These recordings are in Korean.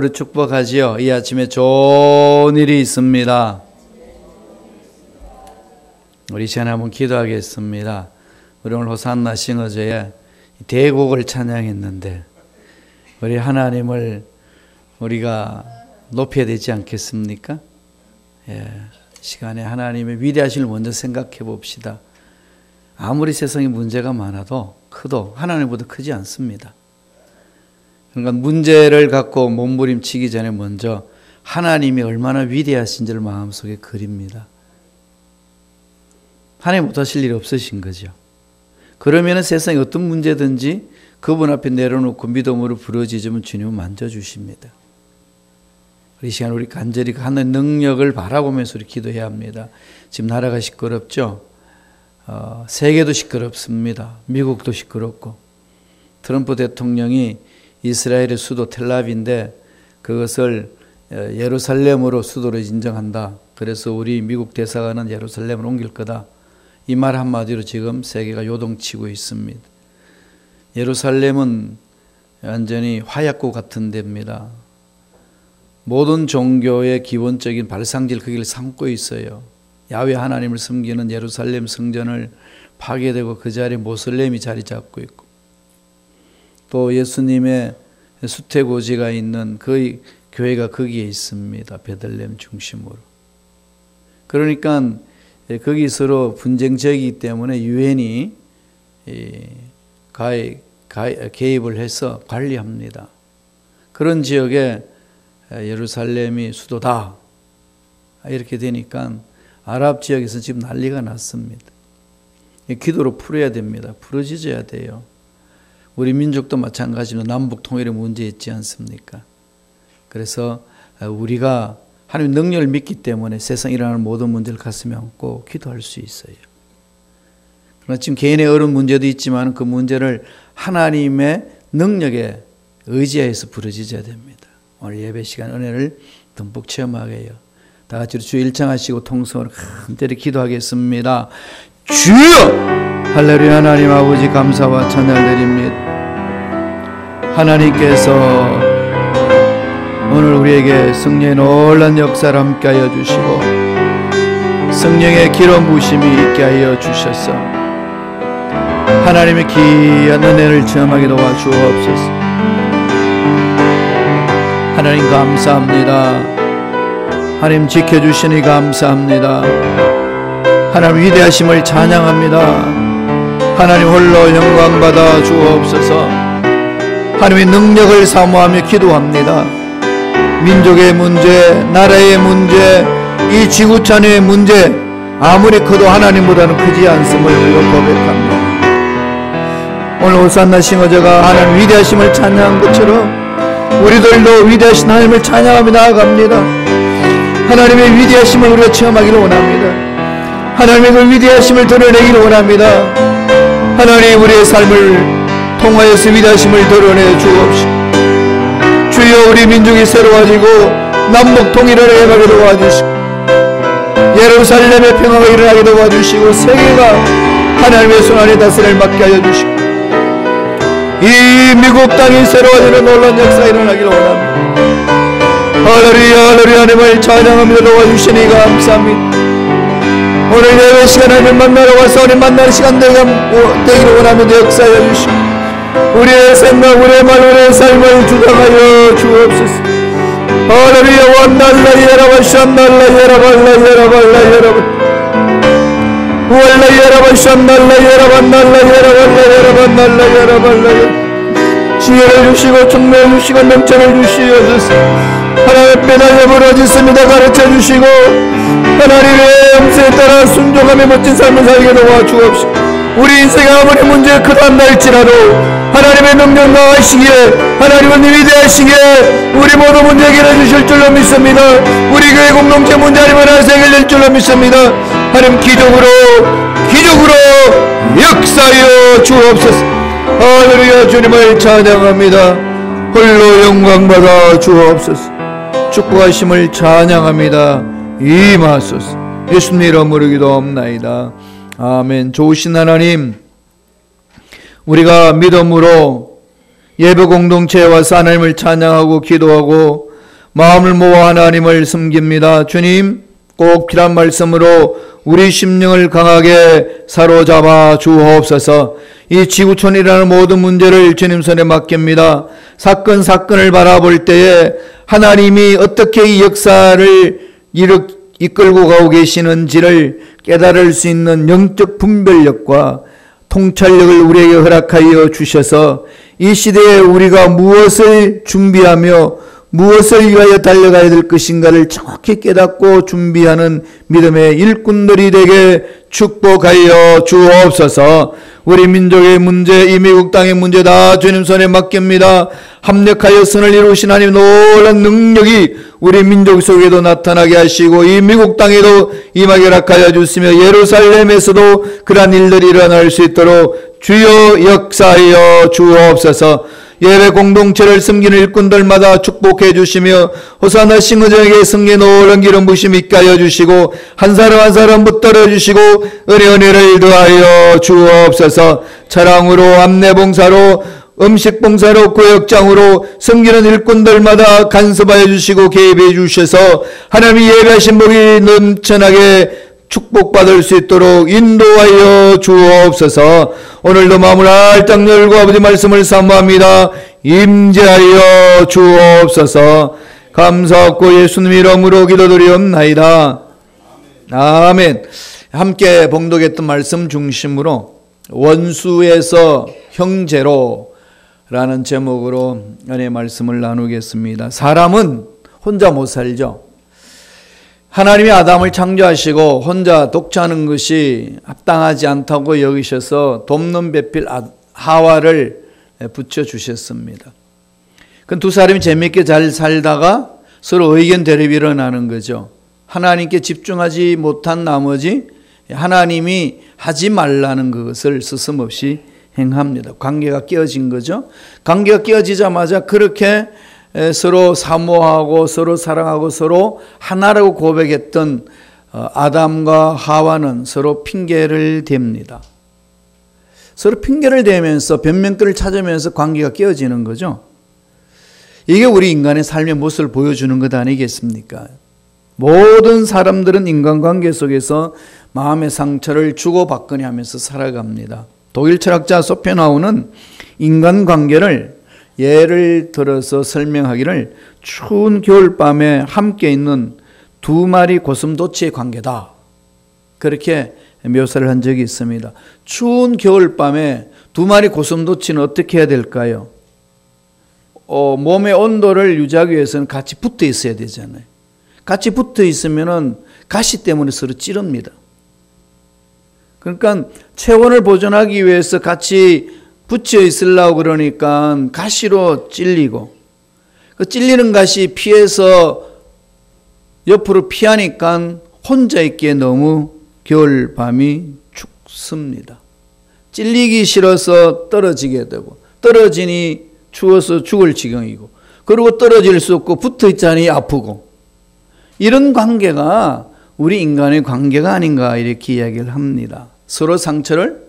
우리 축복하지요. 이 아침에 좋은 일이 있습니다. 우리 시간에 한번 기도하겠습니다. 우리 오늘 호산나 싱어제에 대곡을 찬양했는데 우리 하나님을 우리가 높여야 되지 않겠습니까? 시간에 하나님의 위대하심을 먼저 생각해 봅시다. 아무리 세상에 문제가 많아도 커도 하나님보다 크지 않습니다. 그러니까 문제를 갖고 몸부림치기 전에 먼저 하나님이 얼마나 위대하신지를 마음속에 그립니다. 하나님 못하실 일이 없으신 거죠. 그러면 세상에 어떤 문제든지 그분 앞에 내려놓고 믿음으로 부르짖으면 주님은 만져주십니다. 이 시간 우리 간절히 하나님의 능력을 바라보면서 우리 기도해야 합니다. 지금 나라가 시끄럽죠. 세계도 시끄럽습니다. 미국도 시끄럽고 트럼프 대통령이 이스라엘의 수도 텔라비브인데 그것을 예루살렘으로 수도로 인정한다. 그래서 우리 미국 대사관은 예루살렘을 옮길 거다. 이 말 한마디로 지금 세계가 요동치고 있습니다. 예루살렘은 완전히 화약고 같은 데입니다. 모든 종교의 기본적인 발상지를 거기를 삼고 있어요. 야훼 하나님을 섬기는 예루살렘 성전을 파괴되고 그 자리에 모슬렘이 자리 잡고 있고 또 예수님의 수태고지가 있는 그 교회가 거기에 있습니다. 베들레헴 중심으로. 그러니까 거기 서로 분쟁 지역이기 때문에 유엔이 개입을 해서 관리합니다. 그런 지역에 예루살렘이 수도다 이렇게 되니까 아랍 지역에서 지금 난리가 났습니다. 기도로 풀어야 됩니다. 부르짖어야 돼요. 우리 민족도 마찬가지로 남북 통일의 문제 있지 않습니까? 그래서 우리가 하나님의 능력을 믿기 때문에 세상에 일어나는 모든 문제를 가슴에 안고 기도할 수 있어요. 그러나 지금 개인의 어려운 문제도 있지만 그 문제를 하나님의 능력에 의지해서 부르짖어야 됩니다. 오늘 예배 시간 은혜를 듬뿍 체험하게 해요. 다 같이 주 일창하시고 통성으로 간절히 기도하겠습니다. 주여! 할렐루야. 하나님 아버지 감사와 찬양을 드립니다. 하나님께서 오늘 우리에게 성령의 놀라운 역사를 함께하여 주시고 성령의 기름 부으심이 있게 하여 주셔서 하나님의 귀한 은혜를 체험하게 도와주옵소서. 하나님 감사합니다. 하나님 지켜주시니 감사합니다. 하나님 위대하심을 찬양합니다. 하나님 홀로 영광받아 주옵소서. 하나님의 능력을 사모하며 기도합니다. 민족의 문제, 나라의 문제, 이 지구촌의 문제 아무리 커도 하나님보다는 크지 않음을 고백합니다. 오늘 호산나 싱어제가 하나님 위대하심을 찬양한 것처럼 우리들도 위대하신 하나님을 찬양하며 나아갑니다. 하나님의 위대하심을 우리가 체험하기를 원합니다. 하나님의 그 위대하심을 드러내기를 원합니다. 하나님 우리의 삶을 통하여서 위대하심을 드러내 주옵시고 주여 우리 민족이 새로워지고 남북 통일을 해가게 도와주시고 예루살렘의 평화가 일어나게 도와주시고 세계가 하나님의 손안에 다스림을 맡게 하여 주시고 이 미국 땅이 새로워지는 놀라운 역사가 일어나기를 원합니다. 할렐루야 할렐루야. 하나님을 찬양합니다. 도와주시니 감사합니다. 오늘 예배 시간 하나님 만나러 와서 우리 만나는 시간 되기를 원합니다. 역사하여 주시고 우리의 생각, 우리의 말, 우리의 삶을 주장하여 주옵소서. 할렐루야. 원날라 예라바 샴날라 예라발라 예라발라 예라발 월라 예라바 샴날라 예라반날라 예라발라 예라반날라 예라발라 지혜를 주시고 총명을 주시고 명철을 주시옵소서. 하나님 빼달려 부러졌습니다. 가르쳐 주시고 하나님의 음성에 따라 순종하며 멋진 삶을 살게 도와주옵시고 우리 인생이 아무리 문제가 크다 한다 할지라도 하나님의 능력 나아시기에 하나님은 위대하시기에 우리 모두 문제 해결해 주실 줄로 믿습니다. 우리 교회 공동체 문제 하나님 하나씩 해결될 줄로 믿습니다. 하나님 기적으로 역사하여 주옵소서. 할렐루야. 주님을 찬양합니다. 홀로 영광받아 주옵소서. 축복하심을 찬양합니다. 임하소서. 예수님 이름으로 기도옵나이다. 아멘. 좋으신 하나님, 우리가 믿음으로 예배 공동체에 와서 하나님을 찬양하고 기도하고 마음을 모아 하나님을 섬깁니다. 주님, 꼭 필요한 말씀으로 우리 심령을 강하게 사로잡아 주옵소서. 이 지구촌이라는 모든 문제를 주님 손에 맡깁니다. 사건을 바라볼 때에 하나님이 어떻게 이 역사를 이끌고 가고 계시는지를 깨달을 수 있는 영적 분별력과 통찰력을 우리에게 허락하여 주셔서 이 시대에 우리가 무엇을 준비하며 무엇을 위하여 달려가야 될 것인가를 정확히 깨닫고 준비하는 믿음의 일꾼들이 되게 축복하여 주옵소서. 우리 민족의 문제, 이 미국 땅의 문제 다 주님 손에 맡깁니다. 합력하여 선을 이루신 하나님 놀라운 능력이 우리 민족 속에도 나타나게 하시고 이 미국 땅에도 임하게 허락하여 주시며 예루살렘에서도 그러한 일들이 일어날 수 있도록 주여 역사하여 주옵소서. 예배 공동체를 섬기는 일꾼들마다 축복해 주시며 호산나 싱어정에게 승리의 놀라운 기름 부심 있게 하여 주시고 한 사람 한 사람 붙들어 주시고 은혜를 더하여 주옵소서. 차량으로 안내봉사로 음식봉사로 구역장으로 섬기는 일꾼들마다 간섭하여 주시고 개입해 주셔서 하나님이 예배하신 복이 넘쳐나게 축복받을 수 있도록 인도하여 주옵소서. 오늘도 마음을 알짝 열고 아버지 말씀을 사모합니다. 임재하여 주옵소서. 감사하고 예수님 이름으로 기도드리옵나이다. 아멘. 함께 봉독했던 말씀 중심으로 원수에서 형제로 라는 제목으로 은혜 말씀을 나누겠습니다. 사람은 혼자 못 살죠. 하나님이 아담을 창조하시고 혼자 독차하는 것이 합당하지 않다고 여기셔서 돕는 배필 하와를 붙여주셨습니다. 그 두 사람이 재밌게 잘 살다가 서로 의견 대립이 일어나는 거죠. 하나님께 집중하지 못한 나머지 하나님이 하지 말라는 것을 스스럼없이 행합니다. 관계가 깨어진 거죠. 관계가 깨어지자마자 그렇게 서로 사모하고 서로 사랑하고 서로 하나라고 고백했던 아담과 하와는 서로 핑계를 댑니다. 서로 핑계를 대면서 변명거리를 찾으면서 관계가 깨어지는 거죠. 이게 우리 인간의 삶의 모습을 보여주는 것 아니겠습니까? 모든 사람들은 인간관계 속에서 마음의 상처를 주고받거니 하면서 살아갑니다. 독일 철학자 소펜하우는 인간관계를 예를 들어서 설명하기를 추운 겨울밤에 함께 있는 두 마리 고슴도치의 관계다. 그렇게 묘사를 한 적이 있습니다. 추운 겨울밤에 두 마리 고슴도치는 어떻게 해야 될까요? 몸의 온도를 유지하기 위해서는 같이 붙어 있어야 되잖아요. 같이 붙어 있으면은 가시 때문에 서로 찌릅니다. 그러니까 체온을 보존하기 위해서 같이 붙여 있으려고 그러니까 가시로 찔리고 그 찔리는 가시 피해서 옆으로 피하니까 혼자 있기에 너무 겨울밤이 춥습니다. 찔리기 싫어서 떨어지게 되고 떨어지니 추워서 죽을 지경이고 그리고 떨어질 수 없고 붙어 있자니 아프고 이런 관계가 우리 인간의 관계가 아닌가 이렇게 이야기를 합니다. 서로 상처를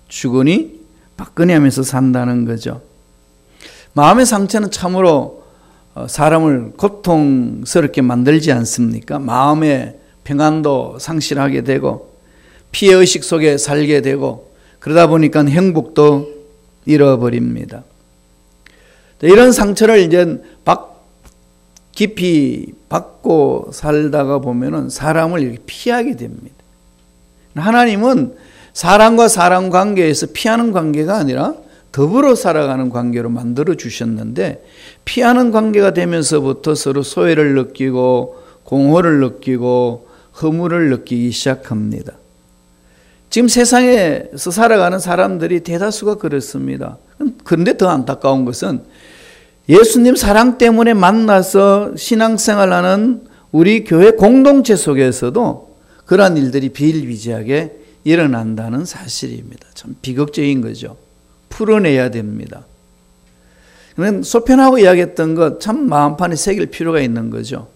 주거니 받거니 하면서 산다는 거죠. 마음의 상처는 참으로 사람을 고통스럽게 만들지 않습니까? 마음의 평안도 상실하게 되고 피해의식 속에 살게 되고 그러다 보니까 행복도 잃어버립니다. 이런 상처를 이제 깊이 받고 살다가 보면은 사람을 이렇게 피하게 됩니다. 하나님은 사람과 사람 관계에서 피하는 관계가 아니라 더불어 살아가는 관계로 만들어 주셨는데 피하는 관계가 되면서부터 서로 소외를 느끼고 공허를 느끼고 허물을 느끼기 시작합니다. 지금 세상에서 살아가는 사람들이 대다수가 그렇습니다. 그런데 더 안타까운 것은 예수님 사랑 때문에 만나서 신앙생활하는 우리 교회 공동체 속에서도 그러한 일들이 비일비재하게 일어난다는 사실입니다. 참 비극적인 거죠. 풀어내야 됩니다. 소편하고 이야기했던 것 참 마음판에 새길 필요가 있는 거죠.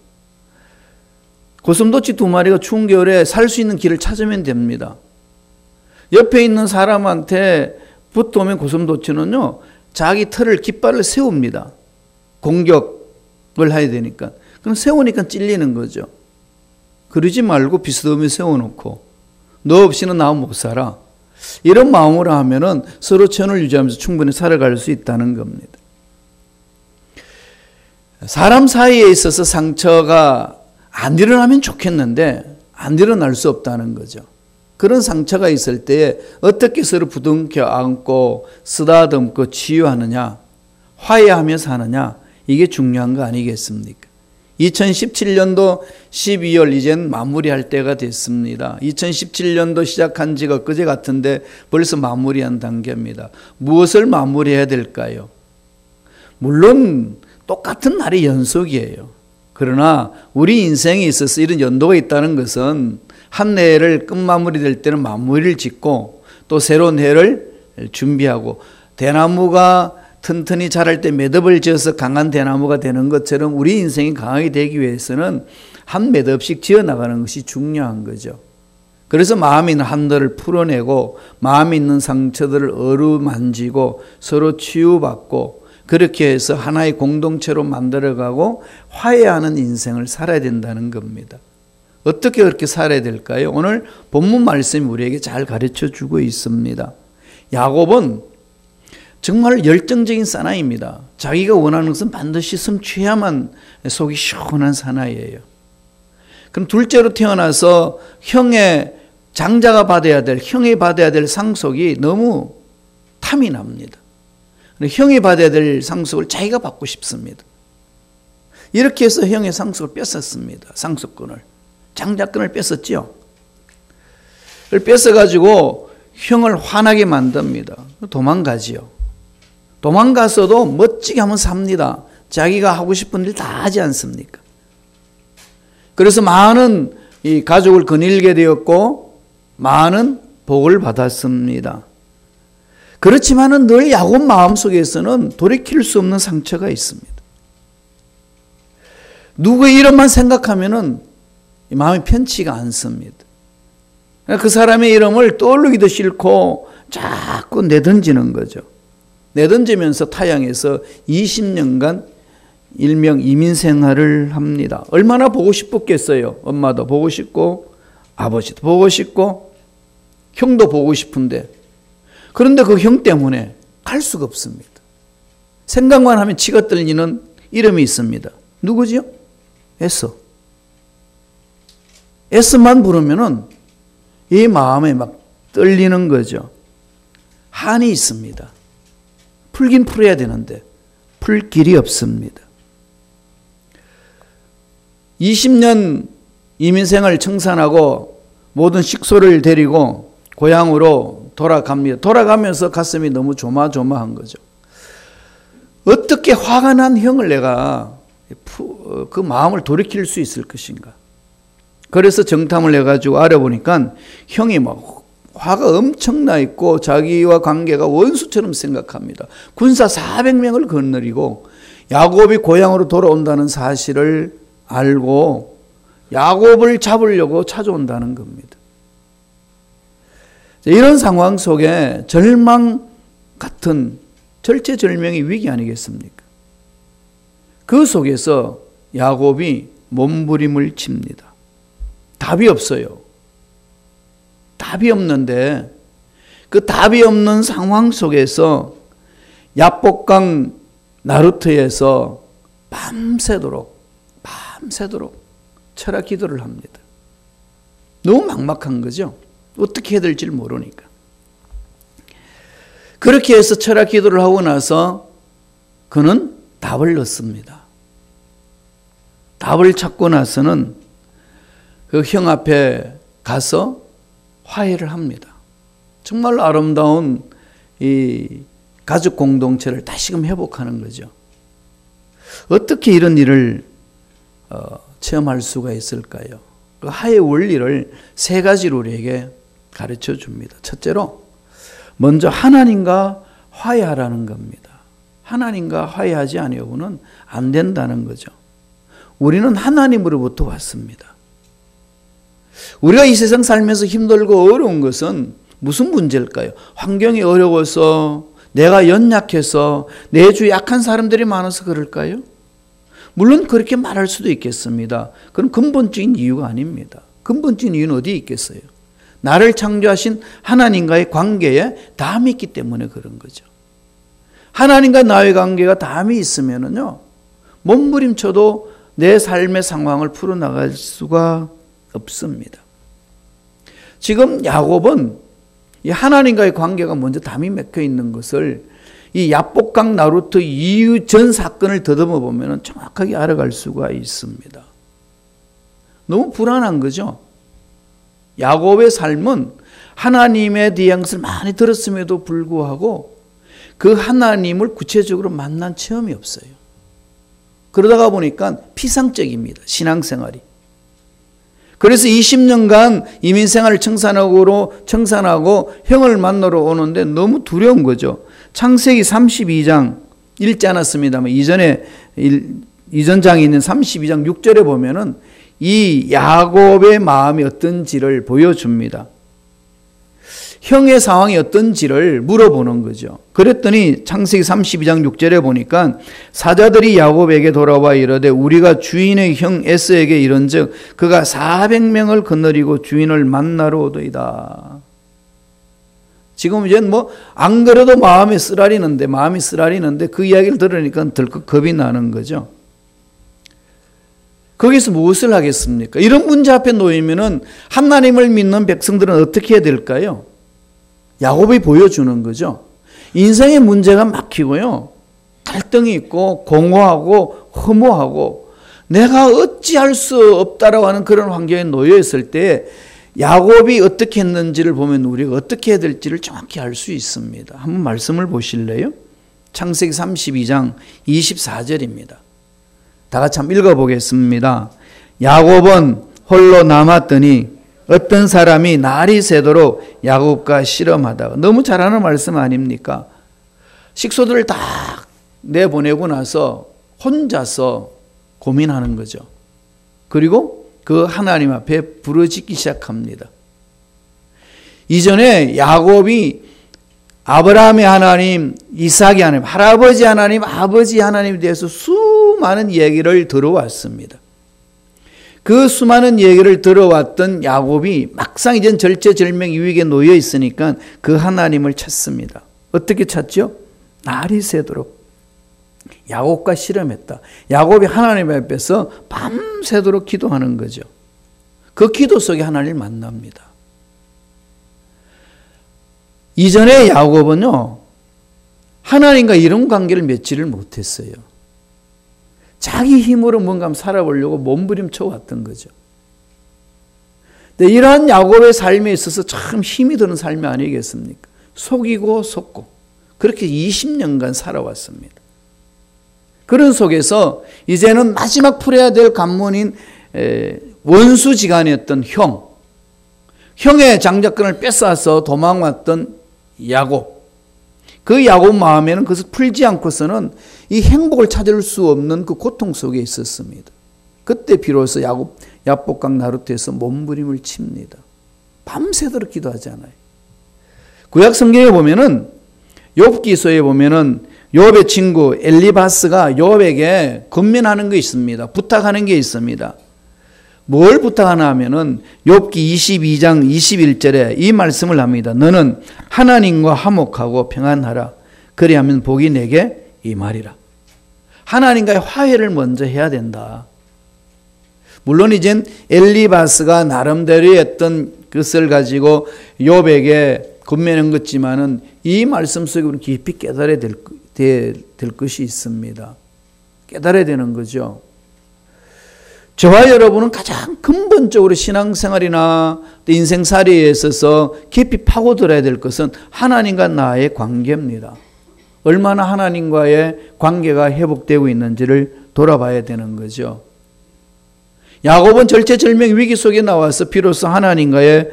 고슴도치 두 마리가 추운 겨울에 살 수 있는 길을 찾으면 됩니다. 옆에 있는 사람한테 붙어오면 고슴도치는요, 자기 털을 깃발을 세웁니다. 공격을 해야 되니까. 그럼 세우니까 찔리는 거죠. 그러지 말고 비스듬히 세워놓고 너 없이는 나 못 살아. 이런 마음으로 하면은 서로 천을 유지하면서 충분히 살아갈 수 있다는 겁니다. 사람 사이에 있어서 상처가 안 일어나면 좋겠는데 안 일어날 수 없다는 거죠. 그런 상처가 있을 때에 어떻게 서로 부둥켜 안고 쓰다듬고 치유하느냐, 화해하며 사느냐, 이게 중요한 거 아니겠습니까? 2017년도 12월 이젠 마무리할 때가 됐습니다. 2017년도 시작한 지가 그제 같은데 벌써 마무리한 단계입니다. 무엇을 마무리해야 될까요? 물론 똑같은 날의 연속이에요. 그러나 우리 인생에 있어서 이런 연도가 있다는 것은 한 해를 끝마무리 될 때는 마무리를 짓고 또 새로운 해를 준비하고, 대나무가 튼튼히 자랄 때 매듭을 지어서 강한 대나무가 되는 것처럼 우리 인생이 강하게 되기 위해서는 한 매듭씩 지어나가는 것이 중요한 거죠. 그래서 마음에 있는 한들을 풀어내고 마음에 있는 상처들을 어루만지고 서로 치유받고 그렇게 해서 하나의 공동체로 만들어가고 화해하는 인생을 살아야 된다는 겁니다. 어떻게 그렇게 살아야 될까요? 오늘 본문 말씀이 우리에게 잘 가르쳐 주고 있습니다. 야곱은 정말 열정적인 사나이입니다. 자기가 원하는 것은 반드시 성취해야만 속이 시원한 사나이예요. 그럼 둘째로 태어나서 형의 장자가 받아야 될, 형이 받아야 될 상속이 너무 탐이 납니다. 형이 받아야 될 상속을 자기가 받고 싶습니다. 이렇게 해서 형의 상속을 뺏었습니다. 상속권을. 장자권을 뺏었죠. 그걸 뺏어가지고 형을 화나게 만듭니다. 도망가지요. 도망가서도 멋지게 한번 삽니다. 자기가 하고 싶은 일 다 하지 않습니까? 그래서 많은 이 가족을 거닐게 되었고 많은 복을 받았습니다. 그렇지만은 늘 야곱 마음속에서는 돌이킬 수 없는 상처가 있습니다. 누구의 이름만 생각하면은 마음이 편치가 않습니다. 그 사람의 이름을 떠올리기도 싫고 자꾸 내던지는 거죠. 내던지면서 타향해서 20년간 일명 이민 생활을 합니다. 얼마나 보고 싶었겠어요. 엄마도 보고 싶고 아버지도 보고 싶고 형도 보고 싶은데, 그런데 그 형 때문에 갈 수가 없습니다. 생각만 하면 치가 떨리는 이름이 있습니다. 누구지요? 에서. 에서만 부르면은 이 마음에 막 떨리는 거죠. 한이 있습니다. 풀긴 풀어야 되는데 풀 길이 없습니다. 20년 이민생활을 청산하고 모든 식소를 데리고 고향으로 돌아갑니다. 돌아가면서 가슴이 너무 조마조마한 거죠. 어떻게 화가 난 형을 내가 그 마음을 돌이킬 수 있을 것인가. 그래서 정탐을 해가지고 알아보니까 형이 막 화가 엄청나 있고 자기와 관계가 원수처럼 생각합니다. 군사 400명을 거느리고 야곱이 고향으로 돌아온다는 사실을 알고 야곱을 잡으려고 찾아온다는 겁니다. 이런 상황 속에 절망 같은 절체절명의 위기 아니겠습니까? 그 속에서 야곱이 몸부림을 칩니다. 답이 없어요. 답이 없는데 그 답이 없는 상황 속에서 야복강 나루터에서 밤새도록 철학 기도를 합니다. 너무 막막한 거죠. 어떻게 해야 될지 모르니까. 그렇게 해서 철학 기도를 하고 나서 그는 답을 얻습니다. 답을 찾고 나서는 그 형 앞에 가서 화해를 합니다. 정말 아름다운 이 가족 공동체를 다시금 회복하는 거죠. 어떻게 이런 일을 체험할 수가 있을까요? 그 화해의 원리를 세 가지로 우리에게 가르쳐 줍니다. 첫째로 먼저 하나님과 화해하라는 겁니다. 하나님과 화해하지 아니하고는 안 된다는 거죠. 우리는 하나님으로부터 왔습니다. 우리가 이 세상 살면서 힘들고 어려운 것은 무슨 문제일까요? 환경이 어려워서, 내가 연약해서, 내 주위에 약한 사람들이 많아서 그럴까요? 물론 그렇게 말할 수도 있겠습니다. 그건 근본적인 이유가 아닙니다. 근본적인 이유는 어디에 있겠어요? 나를 창조하신 하나님과의 관계에 담이 있기 때문에 그런 거죠. 하나님과 나의 관계가 담이 있으면은요, 몸부림쳐도 내 삶의 상황을 풀어나갈 수가 없습니다. 지금 야곱은 이 하나님과의 관계가 먼저 담이 맥혀 있는 것을 이 야복강 나루터 이후 전 사건을 더듬어 보면 정확하게 알아갈 수가 있습니다. 너무 불안한 거죠. 야곱의 삶은 하나님에 대한 것을 많이 들었음에도 불구하고 그 하나님을 구체적으로 만난 체험이 없어요. 그러다가 보니까 피상적입니다. 신앙생활이. 그래서 20년간 이민생활을 청산하고 형을 만나러 오는데 너무 두려운 거죠. 창세기 32장 읽지 않았습니다만 이전 장에 있는 32장 6절에 보면은 이 야곱의 마음이 어떤지를 보여줍니다. 형의 상황이 어떤지를 물어보는 거죠. 그랬더니 창세기 32장 6절에 보니까 사자들이 야곱에게 돌아와 이르되 우리가 주인의 형 에서에게 이른즉 그가 400명을 거느리고 주인을 만나러 오더이다. 지금 이제 안 그래도 마음이 쓰라리는데 그 이야기를 들으니까 덜컥 겁이 나는 거죠. 거기서 무엇을 하겠습니까? 이런 문제 앞에 놓이면은 하나님을 믿는 백성들은 어떻게 해야 될까요? 야곱이 보여주는 거죠. 인생의 문제가 막히고요. 갈등이 있고 공허하고 허무하고 내가 어찌할 수 없다라고 하는 그런 환경에 놓여 있을 때 야곱이 어떻게 했는지를 보면 우리가 어떻게 해야 될지를 정확히 알 수 있습니다. 한번 말씀을 보실래요? 창세기 32장 24절입니다. 다 같이 한번 읽어보겠습니다. 야곱은 홀로 남았더니 어떤 사람이 날이 새도록 야곱과 씨름하다가, 너무 잘하는 말씀 아닙니까? 식소들을 다 내보내고 나서 혼자서 고민하는 거죠. 그리고 그 하나님 앞에 부르짖기 시작합니다. 이전에 야곱이 아브라함의 하나님, 이삭의 하나님, 할아버지 하나님, 아버지 하나님에 대해서 수많은 얘기를 들어왔습니다. 그 수많은 얘기를 들어왔던 야곱이 막상 이젠 절체절명 위기에 놓여 있으니까 그 하나님을 찾습니다. 어떻게 찾죠? 날이 새도록 야곱과 씨름했다. 야곱이 하나님 앞에서 밤새도록 기도하는 거죠. 그 기도 속에 하나님을 만납니다. 이전에 야곱은요, 하나님과 이런 관계를 맺지를 못했어요. 자기 힘으로 뭔가 살아보려고 몸부림쳐 왔던 거죠. 근데 이러한 야곱의 삶에 있어서 참 힘이 드는 삶이 아니겠습니까? 속이고 속고 그렇게 20년간 살아왔습니다. 그런 속에서 이제는 마지막 풀어야 될 관문인 원수지간이었던 형의 장자권을 뺏어서 도망왔던 야곱, 그 야곱 마음에는 그것을 풀지 않고서는 이 행복을 찾을 수 없는 그 고통 속에 있었습니다. 그때 비로소 야복강 나루터에서 몸부림을 칩니다. 밤새도록 기도하잖아요. 구약 성경에 보면은 욥기서에 보면은 욥의 친구 엘리바스가 욥에게 권면하는 게 있습니다. 부탁하는 게 있습니다. 뭘 부탁하나 하면은 욥기 22장 21절에 이 말씀을 합니다. 너는 하나님과 화목하고 평안하라. 그리하면 복이 내게 임하리라. 하나님과의 화해를 먼저 해야 된다. 물론 이젠 엘리바스가 나름대로 했던 것을 가지고 욥에게 권면한 것지만은 이 말씀 속에 우리는 깊이 깨달아야 될 것이 있습니다. 깨달아야 되는 거죠. 저와 여러분은 가장 근본적으로 신앙생활이나 인생살이에 있어서 깊이 파고들어야 될 것은 하나님과 나의 관계입니다. 얼마나 하나님과의 관계가 회복되고 있는지를 돌아봐야 되는 거죠. 야곱은 절체절명 위기 속에 나와서 비로소 하나님과의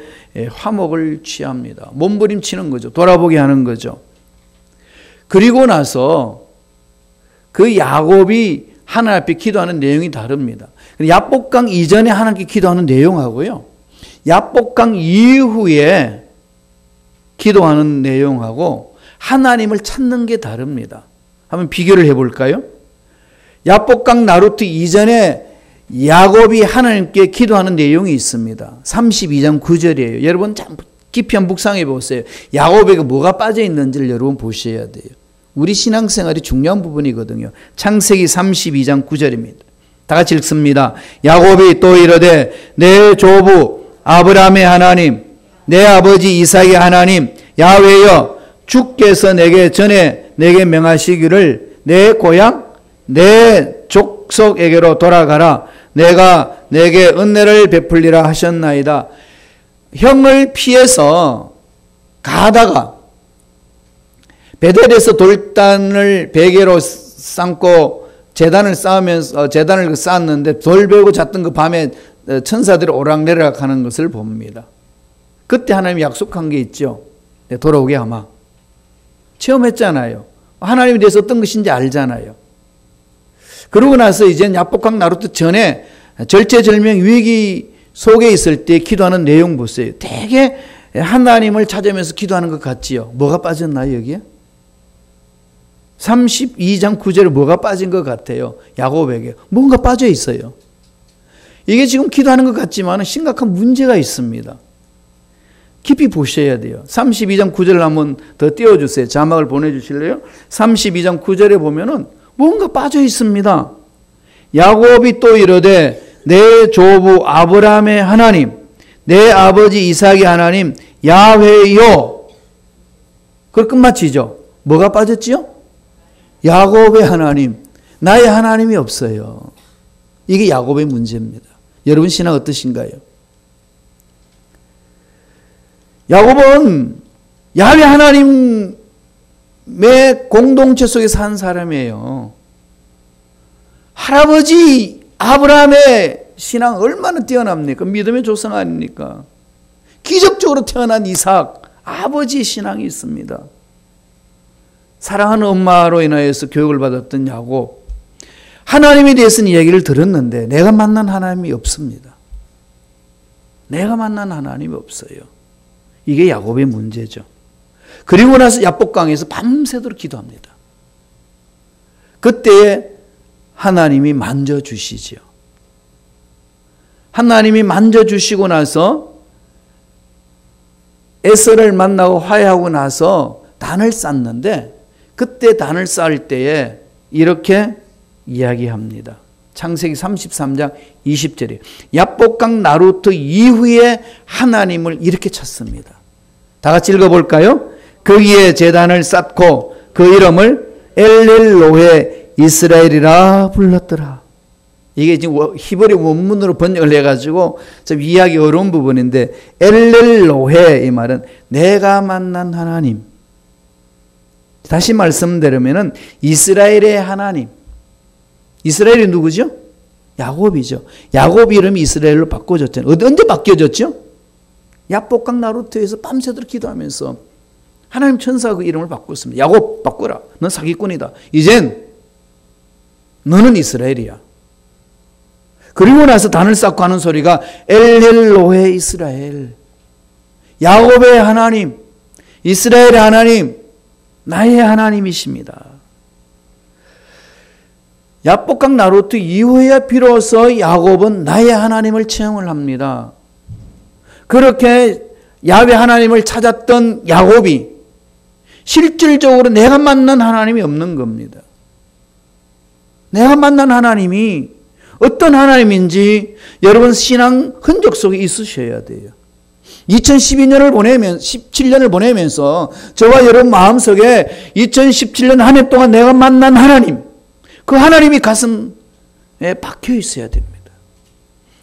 화목을 취합니다. 몸부림치는 거죠. 돌아보게 하는 거죠. 그리고 나서 그 야곱이 하나님 앞에 기도하는 내용이 다릅니다. 야복강 이전에 하나님께 기도하는 내용하고요, 야복강 이후에 기도하는 내용하고 하나님을 찾는 게 다릅니다. 한번 비교를 해볼까요? 야복강 나루트 이전에 야곱이 하나님께 기도하는 내용이 있습니다. 32장 9절이에요. 여러분 참 깊이 한번 묵상해 보세요. 야곱에게 뭐가 빠져 있는지를 여러분 보셔야 돼요. 우리 신앙생활이 중요한 부분이거든요. 창세기 32장 9절입니다. 다 같이 읽습니다. 야곱이 또 이르되 내 조부 아브라함의 하나님 내 아버지 이삭의 하나님 야훼여 주께서 내게 전에 내게 명하시기를 내 고향 내 족속에게로 돌아가라 내가 내게 은혜를 베풀리라 하셨나이다. 형을 피해서 가다가 베델에서 돌단을 베개로 쌓고 제단을 쌓으면서 제단을 쌓았는데 돌 베고 잤던 그 밤에 천사들이 오락내락 하는 것을 봅니다. 그때 하나님이 약속한 게 있죠. 돌아오게 아마 체험했잖아요. 하나님에 대해서 어떤 것인지 알잖아요. 그러고 나서 이제 야복강 나루트 전에 절체절명 위기 속에 있을 때 기도하는 내용 보세요. 되게 하나님을 찾으면서 기도하는 것 같지요. 뭐가 빠졌나요 여기에? 32장 9절에 뭐가 빠진 것 같아요? 야곱에게 뭔가 빠져 있어요. 이게 지금 기도하는 것 같지만 심각한 문제가 있습니다. 깊이 보셔야 돼요. 32장 9절을 한번 더 띄워주세요. 자막을 보내주실래요? 32장 9절에 보면은 뭔가 빠져 있습니다. 야곱이 또 이르되 내 조부 아브라함의 하나님 내 아버지 이삭의 하나님 야훼요. 그걸 끝마치죠. 뭐가 빠졌지요? 야곱의 하나님 나의 하나님이 없어요. 이게 야곱의 문제입니다. 여러분 신앙 어떠신가요? 야곱은 야훼 하나님의 공동체 속에 산 사람이에요. 할아버지 아브라함의 신앙 얼마나 뛰어납니까? 믿음의 조상 아닙니까? 기적적으로 태어난 이삭 아버지의 신앙이 있습니다. 사랑하는 엄마로 인하여서 교육을 받았던 야곱 하나님에 대해서는 얘기를 들었는데 내가 만난 하나님이 없습니다. 내가 만난 하나님이 없어요. 이게 야곱의 문제죠. 그리고 나서 야복강에서 밤새도록 기도합니다. 그때에 하나님이 만져주시죠. 하나님이 만져주시고 나서 에서를 만나고 화해하고 나서 단을 쌓는데 그때 단을 쌓을 때에 이렇게 이야기합니다. 창세기 33장 20절이에요. 야복강 나루트 이후에 하나님을 이렇게 찾습니다. 다 같이 읽어볼까요? 거기에 제단을 쌓고 그 이름을 엘렐로헤 이스라엘이라 불렀더라. 이게 지금 히브리 원문으로 번역을 해가지고 좀 이해하기 어려운 부분인데 엘렐로헤 이 말은 내가 만난 하나님. 다시 말씀드리면은 이스라엘의 하나님. 이스라엘이 누구죠? 야곱이죠. 야곱 이름이 이스라엘로 바꿔졌잖아요. 언제 바뀌어졌죠? 야복강 나루트에서 밤새도록 기도하면서 하나님 천사가 그 이름을 바꿨습니다. 야곱 바꾸라. 넌 사기꾼이다. 이젠 너는 이스라엘이야. 그리고 나서 단을 쌓고 하는 소리가 엘렐로헤 이스라엘. 야곱의 하나님, 이스라엘의 하나님, 나의 하나님이십니다. 야복강 나루트 이후에 비로소 야곱은 나의 하나님을 체험을 합니다. 그렇게 야훼 하나님을 찾았던 야곱이 실질적으로 내가 만난 하나님이 없는 겁니다. 내가 만난 하나님이 어떤 하나님인지 여러분 신앙 흔적 속에 있으셔야 돼요. 17년을 보내면서 저와 여러분 마음속에 2017년 한 해 동안 내가 만난 하나님, 그 하나님이 가슴에 박혀 있어야 됩니다.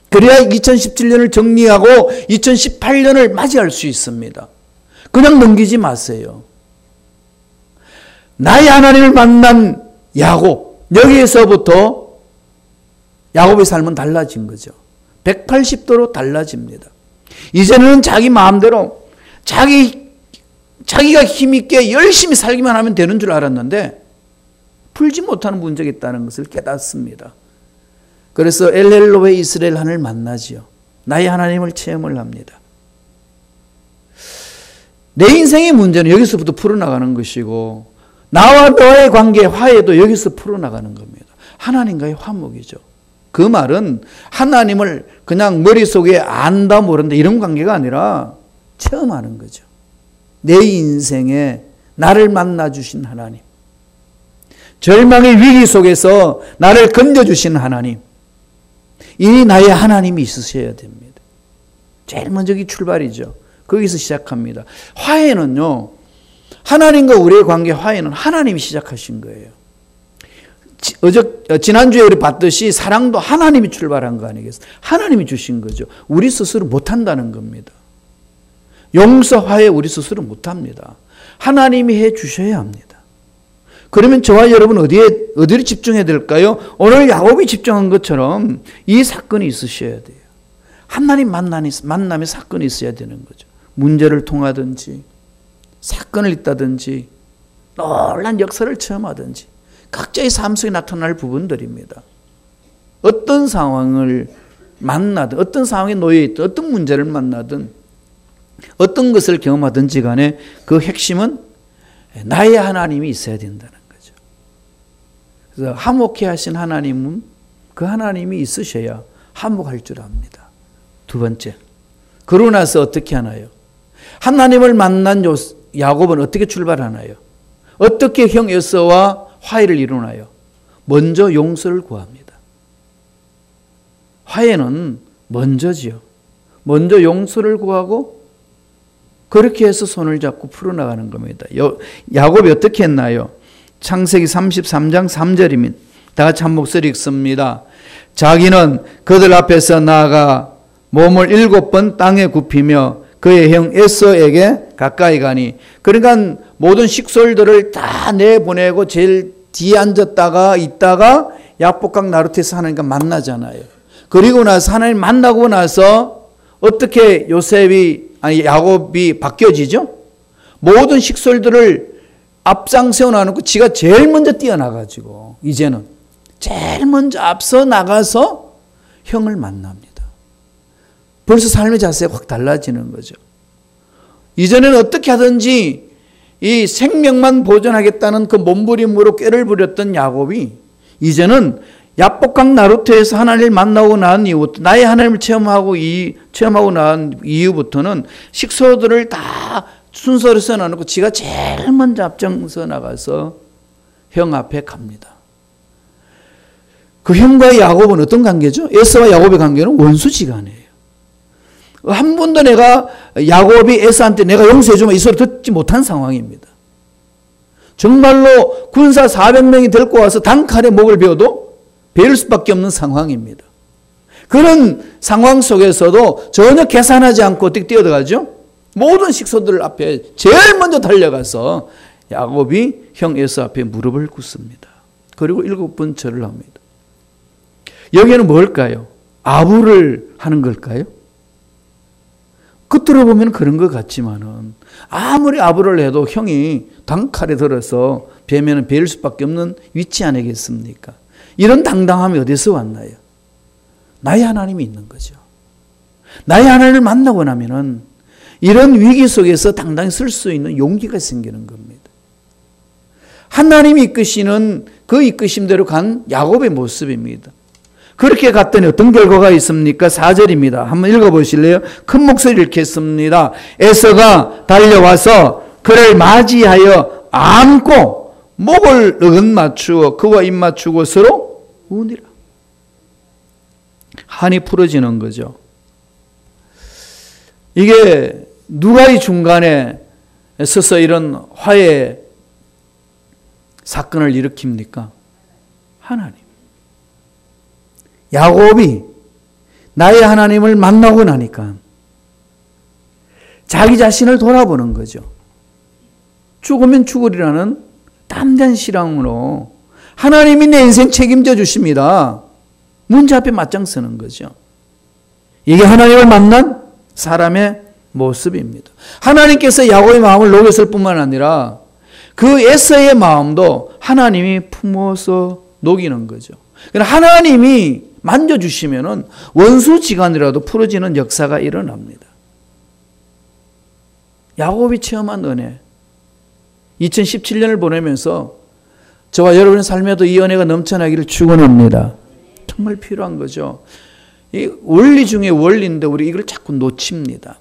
그래야 2017년을 정리하고 2018년을 맞이할 수 있습니다. 그냥 넘기지 마세요. 나의 하나님을 만난 야곱, 여기에서부터 야곱의 삶은 달라진 거죠. 180도로 달라집니다. 이제는 자기 마음대로 자기가 힘있게 열심히 살기만 하면 되는 줄 알았는데 풀지 못하는 문제가 있다는 것을 깨닫습니다. 그래서 엘렐로헤 이스라엘 하나님을 만나지요. 나의 하나님을 체험을 합니다. 내 인생의 문제는 여기서부터 풀어나가는 것이고 나와 너의 관계 화해도 여기서 풀어나가는 겁니다. 하나님과의 화목이죠. 그 말은 하나님을 그냥 머릿속에 안다 모른다 이런 관계가 아니라 체험하는 거죠. 내 인생에 나를 만나주신 하나님, 절망의 위기 속에서 나를 건져주신 하나님, 이 나의 하나님이 있으셔야 됩니다. 제일 먼저 이 출발이죠. 거기서 시작합니다. 화해는요, 하나님과 우리의 관계 화해는 하나님이 시작하신 거예요. 지난주에 우리 봤듯이 사랑도 하나님이 출발한 거 아니겠어요? 하나님이 주신 거죠. 우리 스스로 못한다는 겁니다. 용서, 화해 우리 스스로 못합니다. 하나님이 해 주셔야 합니다. 그러면 저와 여러분 어디를 집중해야 될까요? 오늘 야곱이 집중한 것처럼 이 사건이 있으셔야 돼요. 하나님 만남의 사건이 있어야 되는 거죠. 문제를 통하든지 사건을 있다든지 놀란 역사를 체험하든지 각자의 삶 속에 나타날 부분들입니다. 어떤 상황을 만나든 어떤 상황에 놓여 있든 어떤 문제를 만나든 어떤 것을 경험하든지 간에 그 핵심은 나의 하나님이 있어야 된다는 거죠. 그래서 화목해 하신 하나님은 그 하나님이 있으셔야 화목할 줄 압니다. 두 번째, 그러고 나서 어떻게 하나요? 하나님을 만난 야곱은 어떻게 출발하나요? 어떻게 형 에서와 화해를 이루나요? 먼저 용서를 구합니다. 화해는 먼저지요. 먼저 용서를 구하고 그렇게 해서 손을 잡고 풀어나가는 겁니다. 야곱이 어떻게 했나요? 창세기 33장 3절입니다. 다 같이 한 목소리 읽습니다. 자기는 그들 앞에서 나아가 몸을 7번 땅에 굽히며 그의 형 에서에게 가까이 가니, 그러니까 모든 식솔들을 다 내보내고 제일 뒤에 앉았다가 있다가 야복강 나루트에서 하나님과 만나잖아요. 그리고 나서 하나님 만나고 나서 어떻게 야곱이 바뀌어지죠? 모든 식솔들을 앞장 세워놔놓고 지가 제일 먼저 뛰어나가지고 이제는 제일 먼저 앞서 나가서 형을 만납니다. 벌써 삶의 자세가 확 달라지는 거죠. 이전에는 어떻게 하든지 이 생명만 보존하겠다는 그 몸부림으로 꾀를 부렸던 야곱이 이제는 야복강 나루트에서 하나님을 만나고 난 이후부터, 나의 하나님을 체험하고 난 이후부터는 식소들을 다 순서를 써놔놓고 지가 제일 먼저 앞장서 나가서 형 앞에 갑니다. 그 형과의 야곱은 어떤 관계죠? 에서와 야곱의 관계는 원수지간이에요. 한 번도 내가 야곱이 에서한테 내가 용서해주면 이 소리 듣지 못한 상황입니다. 정말로 군사 400명이 데리고 와서 단칼에 목을 베어도 베일 수밖에 없는 상황입니다. 그런 상황 속에서도 전혀 계산하지 않고 어떻게 뛰어들어가죠? 모든 식소들 앞에 제일 먼저 달려가서 야곱이 형 에서 앞에 무릎을 꿇습니다. 그리고 7번 절을 합니다. 여기에는 뭘까요? 아부를 하는 걸까요? 겉으로 보면 그런 것 같지만은 아무리 아부를 해도 형이 단칼에 들어서 베면은 베일 수밖에 없는 위치 아니겠습니까? 이런 당당함이 어디서 왔나요? 나의 하나님이 있는 거죠. 나의 하나님을 만나고 나면은 이런 위기 속에서 당당히 설 수 있는 용기가 생기는 겁니다. 하나님이 이끄시는 그 이끄심대로 간 야곱의 모습입니다. 그렇게 갔더니 어떤 결과가 있습니까? 4절입니다. 한번 읽어보실래요? 큰 목소리를 읽겠습니다. 에서가 달려와서 그를 맞이하여 안고 목을 어긋맞추어 그와 입맞추고 서로 우니라. 한이 풀어지는 거죠. 이게 누가 이 중간에 서서 이런 화해 사건을 일으킵니까? 하나님. 야곱이 나의 하나님을 만나고 나니까 자기 자신을 돌아보는 거죠. 죽으면 죽으리라는 담대한 신앙으로 하나님이 내 인생 책임져 주십니다. 문제 앞에 맞짱 서는 거죠. 이게 하나님을 만난 사람의 모습입니다. 하나님께서 야곱의 마음을 녹였을 뿐만 아니라 그 에서의 마음도 하나님이 품어서 녹이는 거죠. 하나님이 만져주시면은 원수지간이라도 풀어지는 역사가 일어납니다. 야곱이 체험한 은혜, 2017년을 보내면서 저와 여러분의 삶에도 이 은혜가 넘쳐나기를 축원합니다. 정말 필요한 거죠. 이 원리 중에 원리인데 우리 이걸 자꾸 놓칩니다.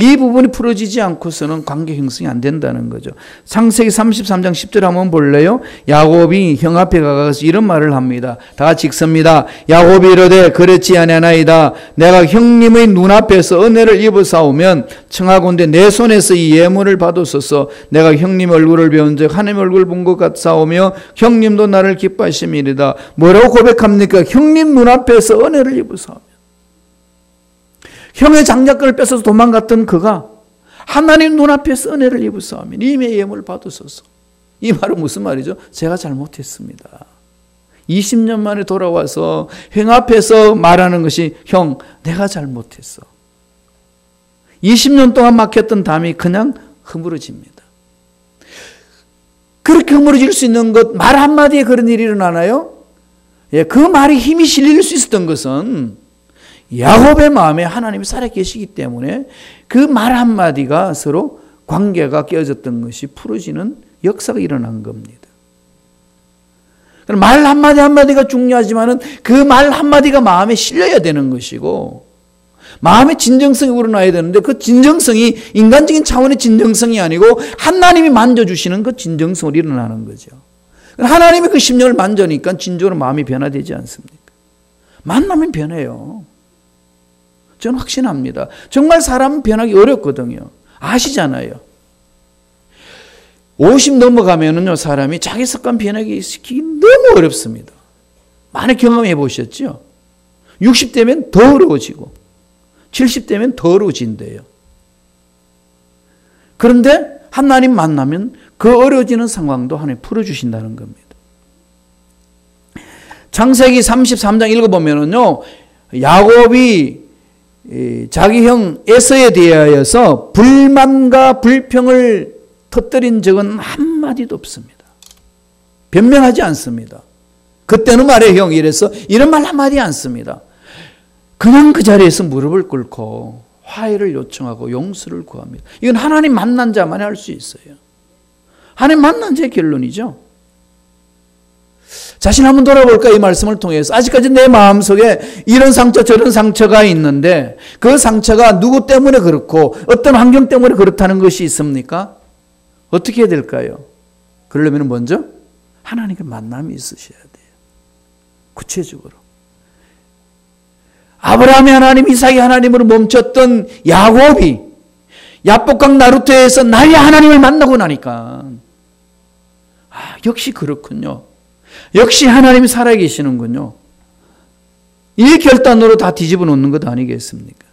이 부분이 풀어지지 않고서는 관계 형성이 안 된다는 거죠. 창세기 33장 10절 한번 볼래요? 야곱이 형 앞에 가서 이런 말을 합니다. 다 같이 읽습니다. 야곱이 이르되 그렇지 아니하나이다. 내가 형님의 눈앞에서 은혜를 입어사오면 청하건대 내 손에서 이 예물을 받았소서. 내가 형님 얼굴을 배운즉 하나님 얼굴 본 것 같사오며 형님도 나를 기뻐하심이리다. 뭐라고 고백합니까? 형님 눈앞에서 은혜를 입어사오면. 형의 장자권을 뺏어서 도망갔던 그가 하나님 눈앞에서 은혜를 입으사오면 이미 예물을 받으소서. 이 말은 무슨 말이죠? 제가 잘못했습니다. 20년 만에 돌아와서 형 앞에서 말하는 것이 형 내가 잘못했어. 20년 동안 막혔던 담이 그냥 허물어집니다. 그렇게 허물어질 수 있는 것, 말 한마디에 그런 일이 일어나나요? 예, 그 말이 힘이 실릴 수 있었던 것은 야곱의 마음에 하나님이 살아계시기 때문에 그 말 한마디가 서로 관계가 깨어졌던 것이 풀어지는 역사가 일어난 겁니다. 말 한마디 한마디가 중요하지만은 그 말 한마디가 마음에 실려야 되는 것이고 마음의 진정성이 우러나야 되는데 그 진정성이 인간적인 차원의 진정성이 아니고 하나님이 만져주시는 그 진정성으로 일어나는 거죠. 하나님이 그 심령을 만져니까 진정으로 마음이 변화되지 않습니까? 만나면 변해요. 저는 확신합니다. 정말 사람은 변하기 어렵거든요. 아시잖아요. 50 넘어가면은요, 사람이 자기 습관 변하기 시키기 너무 어렵습니다. 많이 경험해 보셨죠? 60대면 더 어려워지고, 70대면 더 어려워진대요. 그런데 하나님 만나면 그 어려워지는 상황도 하나님 풀어주신다는 겁니다. 창세기 33장 읽어보면은요, 야곱이 자기 형 에서에 대하여서 불만과 불평을 터뜨린 적은 한마디도 없습니다. 변명하지 않습니다. 그때는 말해 형 이래서 이런 말 한마디 안 씁니다. 그냥 그 자리에서 무릎을 꿇고 화해를 요청하고 용서를 구합니다. 이건 하나님 만난 자만이 할 수 있어요. 하나님 만난 자의 결론이죠. 자신 한번 돌아볼까 이 말씀을 통해서. 아직까지 내 마음속에 이런 상처 저런 상처가 있는데 그 상처가 누구 때문에 그렇고 어떤 환경 때문에 그렇다는 것이 있습니까? 어떻게 해야 될까요? 그러려면 먼저 하나님과 만남이 있으셔야 돼요. 구체적으로. 아브라함이 하나님, 이삭이 하나님으로 멈췄던 야곱이 야복강 나루터에서 나의 하나님을 만나고 나니까 역시 그렇군요. 역시 하나님이 살아계시는군요. 이 결단으로 다 뒤집어 놓는 것 아니겠습니까?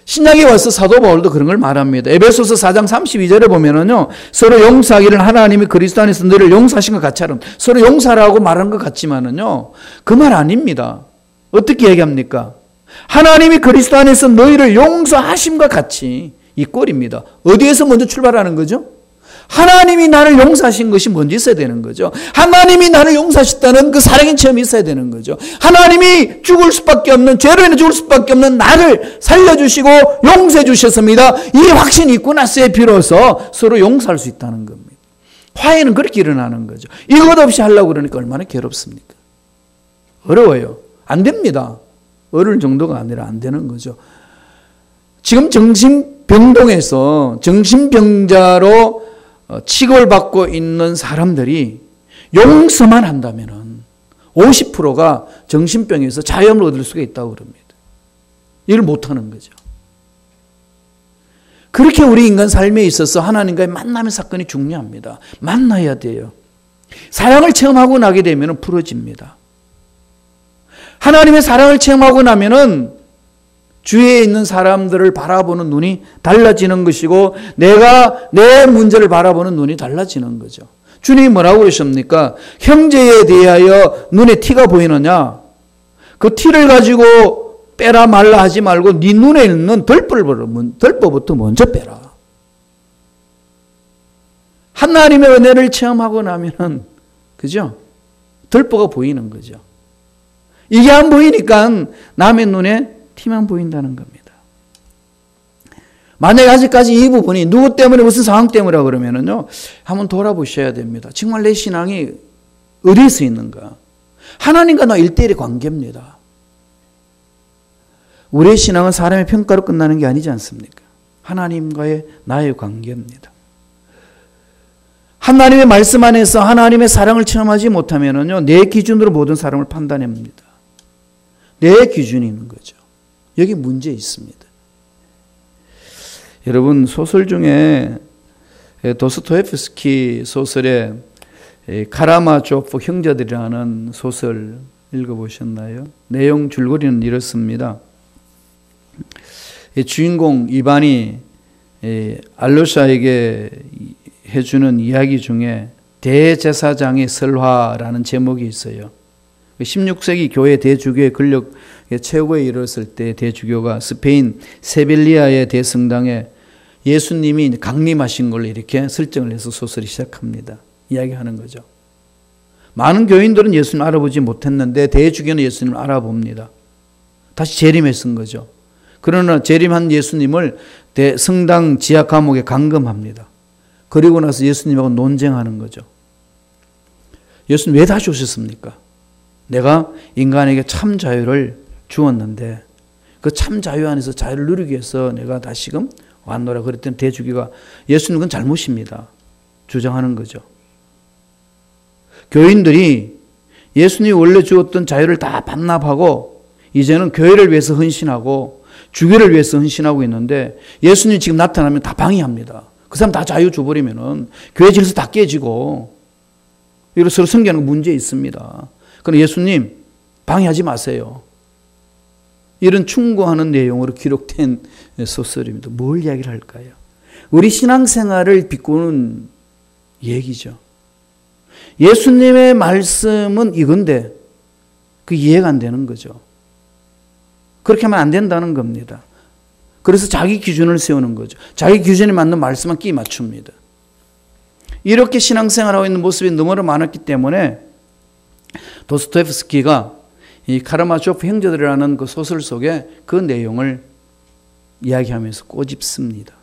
신약에 와서 사도 바울도 그런 걸 말합니다. 에베소서 4장 32절에 보면은요, 서로 용서하기를 하나님이 그리스도 안에서 너희를 용서하신 것 같이 하는, 서로 용서라고 말하는 것 같지만은요, 그 말 아닙니다. 어떻게 얘기합니까? 하나님이 그리스도 안에서 너희를 용서하심과 같이 이 꼴입니다. 어디에서 먼저 출발하는 거죠? 하나님이 나를 용서하신 것이 먼저 있어야 되는 거죠. 하나님이 나를 용서하셨다는 그 사랑의 체험이 있어야 되는 거죠. 하나님이 죽을 수밖에 없는, 죄로 인해 죽을 수밖에 없는 나를 살려주시고 용서해 주셨습니다. 이 확신이 있고 나서야 비로소 서로 용서할 수 있다는 겁니다. 화해는 그렇게 일어나는 거죠. 이것 없이 하려고 그러니까 얼마나 괴롭습니까? 어려워요. 안 됩니다. 어려울 정도가 아니라 안 되는 거죠. 지금 정신병동에서 정신병자로 취급을 받고 있는 사람들이 용서만 한다면 50%가 정신병에서 자유함을 얻을 수가 있다고 그럽니다. 이걸 못하는 거죠. 그렇게 우리 인간 삶에 있어서 하나님과의 만남의 사건이 중요합니다. 만나야 돼요. 사랑을 체험하고 나게 되면 풀어집니다. 하나님의 사랑을 체험하고 나면은 주위에 있는 사람들을 바라보는 눈이 달라지는 것이고 내가 내 문제를 바라보는 눈이 달라지는 거죠. 주님이 뭐라고 그러십니까? 형제에 대하여 눈에 티가 보이느냐? 그 티를 가지고 빼라 말라 하지 말고 네 눈에 있는 덜보부터 먼저 빼라. 하나님의 은혜를 체험하고 나면은 그죠? 덜보가 보이는 거죠. 이게 안 보이니까 남의 눈에 티만 보인다는 겁니다. 만약에 아직까지 이 부분이 누구 때문에 무슨 상황 때문이라 그러면은요, 한번 돌아보셔야 됩니다. 정말 내 신앙이 어디서 있는가? 하나님과 나 1대1의 관계입니다. 우리의 신앙은 사람의 평가로 끝나는 게 아니지 않습니까? 하나님과의 나의 관계입니다. 하나님의 말씀 안에서 하나님의 사랑을 체험하지 못하면은요, 내 기준으로 모든 사람을 판단합니다. 내 기준이 있는 거죠. 여기 문제 있습니다. 여러분, 소설 중에 도스토옙스키 소설에 카라마조프 형제들이라는 소설 읽어보셨나요? 내용 줄거리는 이렇습니다. 주인공 이반이 알로샤에게 해주는 이야기 중에 대제사장의 설화라는 제목이 있어요. 16세기 교회 대주교의 권력 최고에 이르렀을 때 대주교가 스페인 세빌리아의 대성당에 예수님이 강림하신 걸 이렇게 설정을 해서 소설이 시작합니다. 이야기하는 거죠. 많은 교인들은 예수님을 알아보지 못했는데 대주교는 예수님을 알아봅니다. 다시 재림에 쓴 거죠. 그러나 재림한 예수님을 성당 지하 감옥에 감금합니다. 그리고 나서 예수님하고 논쟁하는 거죠. 예수님 왜 다시 오셨습니까? 내가 인간에게 참 자유를 주었는데 그 참 자유 안에서 자유를 누리기 위해서 내가 다시금 왔노라 그랬더니 대주교가 예수님은 잘못입니다. 주장하는 거죠. 교인들이 예수님이 원래 주었던 자유를 다 반납하고 이제는 교회를 위해서 헌신하고 주교를 위해서 헌신하고 있는데 예수님이 지금 나타나면 다 방해합니다. 그 사람 다 자유 줘버리면은 교회 질서 다 깨지고 이런 서로 성교하는 문제 있습니다. 그럼 예수님 방해하지 마세요. 이런 충고하는 내용으로 기록된 소설입니다. 뭘 이야기를 할까요? 우리 신앙생활을 비꼬는 얘기죠. 예수님의 말씀은 이건데 그 이해가 안 되는 거죠. 그렇게 하면 안 된다는 겁니다. 그래서 자기 기준을 세우는 거죠. 자기 기준에 맞는 말씀만 끼 맞춥니다. 이렇게 신앙생활하고 있는 모습이 너무나 많았기 때문에 도스토옙스키가 이 카라마조프 형제들이라는 그 소설 속에 그 내용을 이야기하면서 꼬집습니다.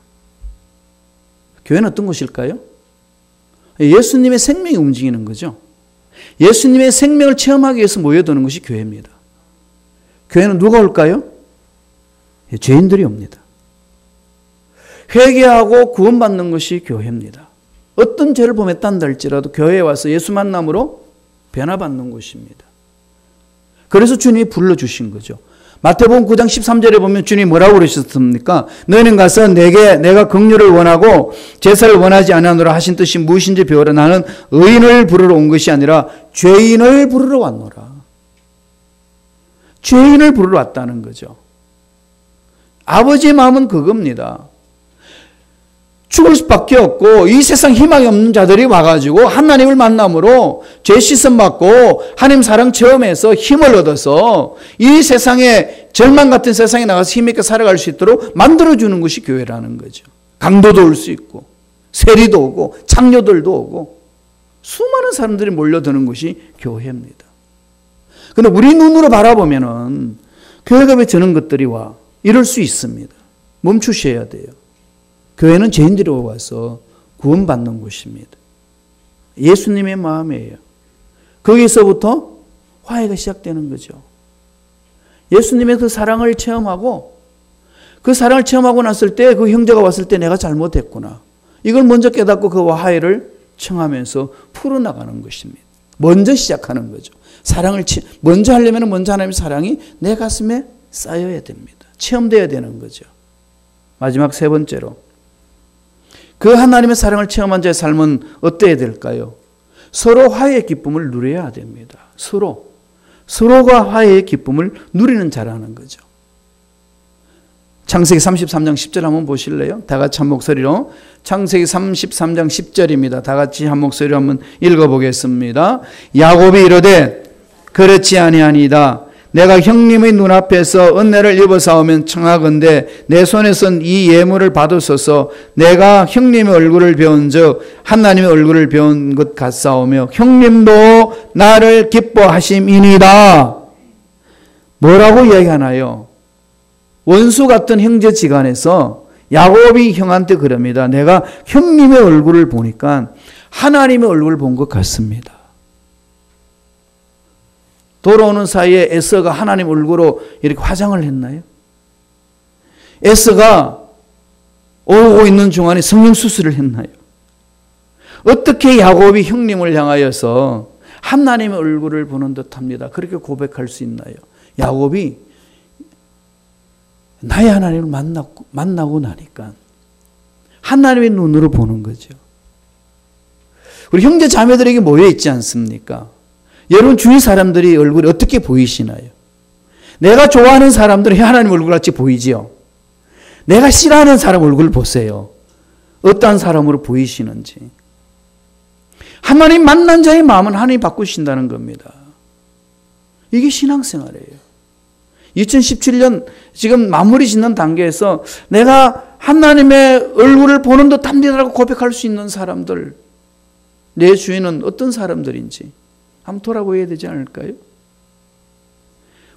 교회는 어떤 곳일까요? 예수님의 생명이 움직이는 거죠. 예수님의 생명을 체험하기 위해서 모여드는 것이 교회입니다. 교회는 누가 올까요? 죄인들이 옵니다. 회개하고 구원받는 것이 교회입니다. 어떤 죄를 범했단다 할지라도 교회에 와서 예수 만남으로 변화받는 곳입니다. 그래서 주님이 불러주신 거죠. 마태복음 9장 13절에 보면 주님이 뭐라고 그러셨습니까? 너희는 가서 내가 긍휼을 원하고 제사를 원하지 아니하노라 하신 뜻이 무엇인지 배우라. 나는 의인을 부르러 온 것이 아니라 죄인을 부르러 왔노라. 죄인을 부르러 왔다는 거죠. 아버지의 마음은 그겁니다. 죽을 수밖에 없고 이 세상 희망이 없는 자들이 와가지고 하나님을 만남으로 죄 씻음 받고 하나님 사랑 체험해서 힘을 얻어서 이 세상에 절망 같은 세상에 나가서 힘있게 살아갈 수 있도록 만들어주는 것이 교회라는 거죠. 강도도 올 수 있고 세리도 오고 창녀들도 오고 수많은 사람들이 몰려드는 것이 교회입니다. 그런데 우리 눈으로 바라보면은 교회가 왜 저런 것들이 와? 이럴 수 있습니다. 멈추셔야 돼요. 교회는 죄인들이 와서 구원받는 곳입니다. 예수님의 마음이에요. 거기서부터 화해가 시작되는 거죠. 예수님의 그 사랑을 체험하고 그 사랑을 체험하고 났을 때 그 형제가 왔을 때 내가 잘못했구나. 이걸 먼저 깨닫고 그 화해를 청하면서 풀어나가는 것입니다. 먼저 시작하는 거죠. 사랑을 먼저 하려면 먼저 하나님의 사랑이 내 가슴에 쌓여야 됩니다. 체험되어야 되는 거죠. 마지막 세 번째로 그 하나님의 사랑을 체험한 자의 삶은 어때야 될까요? 서로 화해의 기쁨을 누려야 됩니다. 서로가 화해의 기쁨을 누리는 자라는 거죠. 창세기 33장 10절 한번 보실래요? 다 같이 한 목소리로. 창세기 33장 10절입니다. 다 같이 한 목소리로 한번 읽어보겠습니다. 야곱이 이르되 그렇지 아니하니이다. 내가 형님의 눈앞에서 은혜를 입어사오면 청하건대 내 손에선 이 예물을 받으소서. 내가 형님의 얼굴을 배운 즉 하나님의 얼굴을 배운 것 같사오며 형님도 나를 기뻐하심이니이다. 뭐라고 이야기하나요? 원수 같은 형제지간에서 야곱이 형한테 그럽니다. 내가 형님의 얼굴을 보니까 하나님의 얼굴을 본 것 같습니다. 돌아오는 사이에 에서가 하나님 얼굴로 이렇게 화장을 했나요? 에서가 오고 있는 중간에 성형수술을 했나요? 어떻게 야곱이 형님을 향하여서 하나님의 얼굴을 보는 듯합니다. 그렇게 고백할 수 있나요? 야곱이 나의 하나님을 만나고 나니까 하나님의 눈으로 보는 거죠. 우리 형제 자매들에게 모여 있지 않습니까? 여러분 주위 사람들이 얼굴이 어떻게 보이시나요? 내가 좋아하는 사람들은 하나님 얼굴 같이 보이지요. 내가 싫어하는 사람 얼굴 보세요. 어떠한 사람으로 보이시는지. 하나님 만난 자의 마음은 하나님 바꾸신다는 겁니다. 이게 신앙생활이에요. 2017년 지금 마무리 짓는 단계에서 내가 하나님의 얼굴을 보는 듯합니다라고 고백할 수 있는 사람들, 내 주위는 어떤 사람들인지 한번 돌아보아야 되지 않을까요?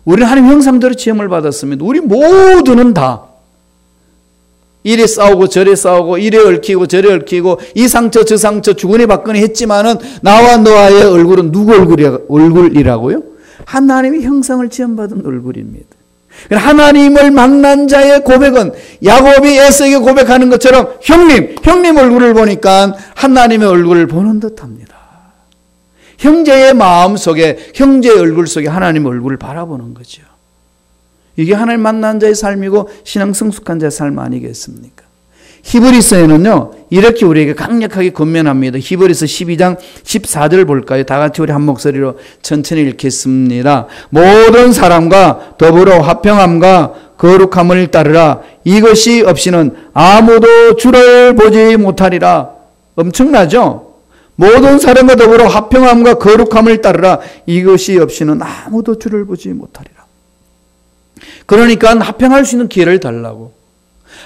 우리는 하나님 형상대로 지음을 받았습니다. 우리 모두는 다 이래 싸우고 저래 싸우고 이래 얽히고 저래 얽히고 이 상처 저 상처 주거니 받거니 했지만은 나와 너와의 얼굴은 누구 얼굴이라고요? 하나님의 형상을 지음받은 얼굴입니다. 하나님을 만난 자의 고백은 야곱이 에서에게 고백하는 것처럼 형님 얼굴을 보니까 하나님의 얼굴을 보는 듯합니다. 형제의 마음 속에, 형제의 얼굴 속에 하나님의 얼굴을 바라보는 거죠. 이게 하나님 만난 자의 삶이고 신앙 성숙한 자의 삶 아니겠습니까? 히브리서에는요 이렇게 우리에게 강력하게 권면합니다. 히브리서 12장 14절 볼까요? 다 같이 우리 한 목소리로 천천히 읽겠습니다. 모든 사람과 더불어 화평함과 거룩함을 따르라. 이것이 없이는 아무도 주를 보지 못하리라. 엄청나죠? 모든 사람과 더불어 화평함과 거룩함을 따르라. 이것이 없이는 아무도 주를 보지 못하리라. 그러니까 화평할 수 있는 기회를 달라고.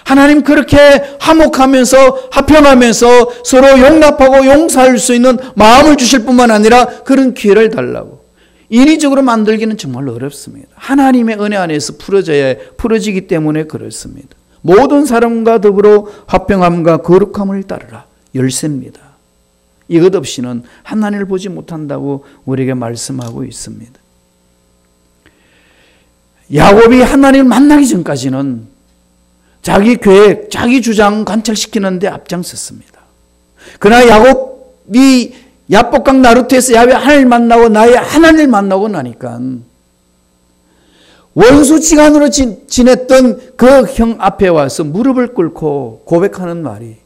하나님 그렇게 화목하면서 화평하면서 서로 용납하고 용서할 수 있는 마음을 주실 뿐만 아니라 그런 기회를 달라고. 인위적으로 만들기는 정말 어렵습니다. 하나님의 은혜 안에서 풀어지기 때문에 그렇습니다. 모든 사람과 더불어 화평함과 거룩함을 따르라. 열쇠입니다. 이것 없이는 하나님을 보지 못한다고 우리에게 말씀하고 있습니다. 야곱이 하나님을 만나기 전까지는 자기 계획, 자기 주장 관철시키는 데 앞장섰습니다. 그러나 야곱이 야복강 나루트에서 야훼 하나님을 만나고 나의 하나님을 만나고 나니까 원수지간으로 지냈던 그 형 앞에 와서 무릎을 꿇고 고백하는 말이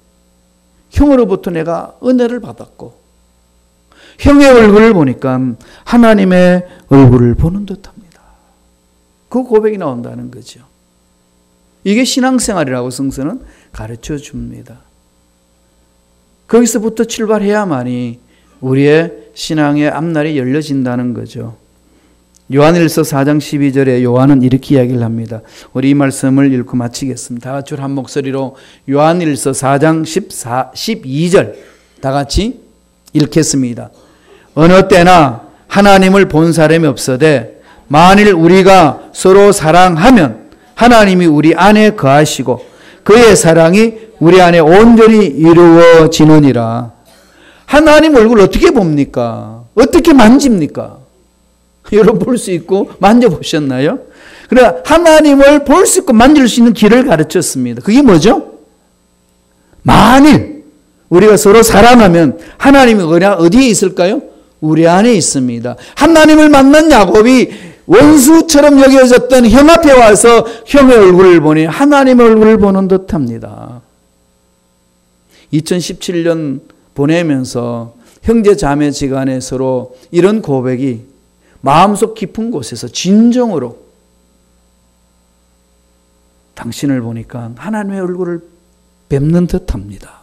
형으로부터 내가 은혜를 받았고 형의 얼굴을 보니까 하나님의 얼굴을 보는 듯합니다. 그 고백이 나온다는 거죠. 이게 신앙생활이라고 성서는 가르쳐 줍니다. 거기서부터 출발해야만이 우리의 신앙의 앞날이 열려진다는 거죠. 요한일서 4장 12절에 요한은 이렇게 이야기를 합니다. 우리 이 말씀을 읽고 마치겠습니다. 다 같이 한 목소리로 요한일서 4장 12절 다 같이 읽겠습니다. 어느 때나 하나님을 본 사람이 없어되 만일 우리가 서로 사랑하면 하나님이 우리 안에 거하시고 그의 사랑이 우리 안에 온전히 이루어지느니라. 하나님 얼굴 어떻게 봅니까? 어떻게 만집니까? 여러분 볼 수 있고 만져보셨나요? 그러나 하나님을 볼 수 있고 만질 수 있는 길을 가르쳤습니다. 그게 뭐죠? 만일 우리가 서로 사랑하면 하나님이 어디에 있을까요? 우리 안에 있습니다. 하나님을 만난 야곱이 원수처럼 여겨졌던 형 앞에 와서 형의 얼굴을 보니 하나님의 얼굴을 보는 듯합니다. 2017년 보내면서 형제 자매 지간에 서로 이런 고백이 마음속 깊은 곳에서 진정으로 당신을 보니까 하나님의 얼굴을 뵙는 듯합니다.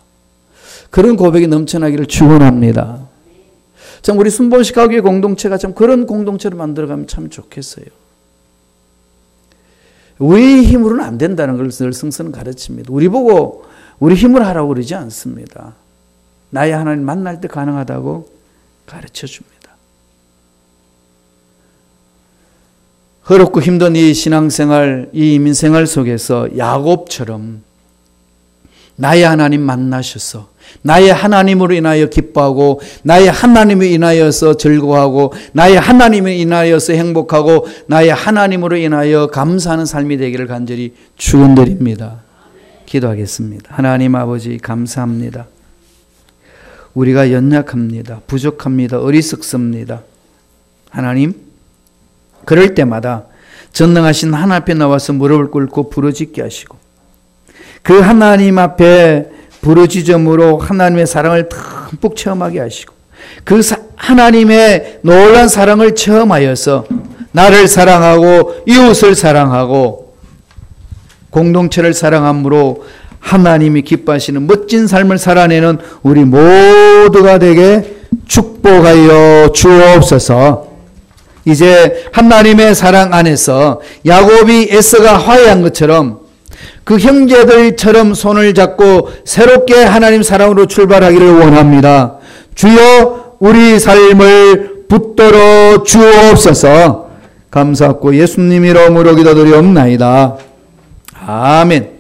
그런 고백이 넘쳐나기를 축원합니다. 참 우리 순복음식 가교회 공동체가 참 그런 공동체로 만들어가면 참 좋겠어요. 우리 힘으로는 안 된다는 걸 늘 성서는 가르칩니다. 우리 보고 우리 힘으로 하라고 그러지 않습니다. 나의 하나님 만날 때 가능하다고 가르쳐 줍니다. 어렵고 힘든 이 신앙생활, 이 이민생활 속에서 야곱처럼 나의 하나님 만나셔서 나의 하나님으로 인하여 기뻐하고 나의 하나님으로 인하여서 즐거워하고 나의 하나님으로 인하여서 행복하고 나의 하나님으로 인하여 감사하는 삶이 되기를 간절히 축원드립니다. 기도하겠습니다. 하나님 아버지 감사합니다. 우리가 연약합니다. 부족합니다. 어리석습니다. 하나님, 그럴 때마다 전능하신 하나님 앞에 나와서 무릎을 꿇고 부르짖게 하시고 그 하나님 앞에 부르짖음으로 하나님의 사랑을 듬뿍 체험하게 하시고 그 하나님의 놀라운 사랑을 체험하여서 나를 사랑하고 이웃을 사랑하고 공동체를 사랑함으로 하나님이 기뻐하시는 멋진 삶을 살아내는 우리 모두가 되게 축복하여 주옵소서. 이제 하나님의 사랑 안에서 야곱이 에서가 화해한 것처럼 그 형제들처럼 손을 잡고 새롭게 하나님 사랑으로 출발하기를 원합니다. 주여 우리 삶을 붙들어 주옵소서. 감사하고 예수님 이름으로 기도드리옵나이다. 아멘.